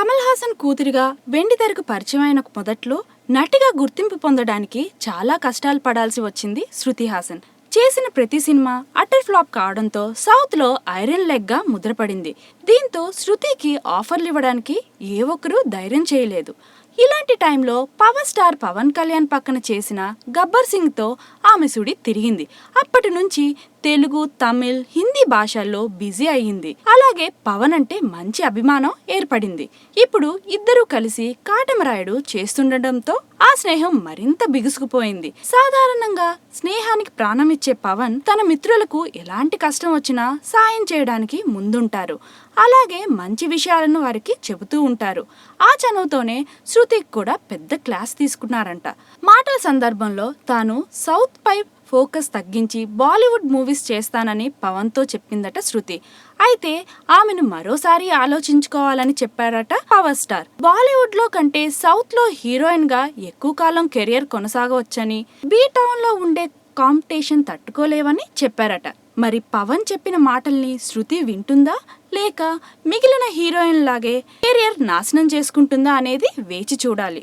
కమల్ హాసన్ కూతురిగా వెండితెరకు పరిచయమైన మొదట్లో నటిగా గుర్తింపు పొందడానికి చాలా కష్టాలు పడాల్సి వచ్చింది శృతి హాసన్. చేసిన ప్రతి సినిమా అటర్ ఫ్లాప్ కావడంతో సౌత్ లో ఐరన్ లెగ్ గా ముద్రపడింది. దీంతో శృతికి ఆఫర్లు ఇవ్వడానికి ఏ ఒక్కరూ ధైర్యం చేయలేదు. ఇలాంటి టైంలో పవర్ స్టార్ పవన్ కళ్యాణ్ పక్కన చేసిన గబ్బర్ సింగ్ తో ఆమె సుడి తిరిగింది. అప్పటి నుంచి తెలుగు, తమిళ్, హిందీ భాషల్లో బిజీ అయ్యింది. అలాగే పవన్ అంటే మంచి అభిమానం ఏర్పడింది. ఇప్పుడు ఇద్దరూ కలిసి కాటమరాయుడు చేస్తుండటంతో ఆ స్నేహం మరింత బిగుసుకుపోయింది. సాధారణంగా స్నేహానికి ప్రాణమిచ్చే పవన్ తన మిత్రులకు ఎలాంటి కష్టం వచ్చినా సాయం చేయడానికి ముందుంటారు. అలాగే మంచి విషయాలను వారికి చెబుతూ ఉంటారు. ఆ చనువుతోనే శృతికి కూడా పెద్ద క్లాస్ తీసుకున్నారంట. మాటల సందర్భంలో తాను సౌత్ పై ఫోకస్ తగ్గించి బాలీవుడ్ మూవీస్ చేస్తానని పవన్తో చెప్పిందట శృతి. అయితే ఆమెను మరోసారి ఆలోచించుకోవాలని చెప్పారట పవర్ స్టార్. బాలీవుడ్ లో కంటే సౌత్ లో హీరోయిన్ గా ఎక్కువ కాలం కెరియర్ కొనసాగవచ్చని, బీ టౌన్ లో ఉండే కాంపిటీషన్ తట్టుకోలేవని చెప్పారట. మరి పవన్ చెప్పిన మాటల్ని శృతి వింటుందా లేక మిగిలిన హీరోయిన్ లాగే కెరియర్ నాశనం చేసుకుంటుందా అనేది వేచి చూడాలి.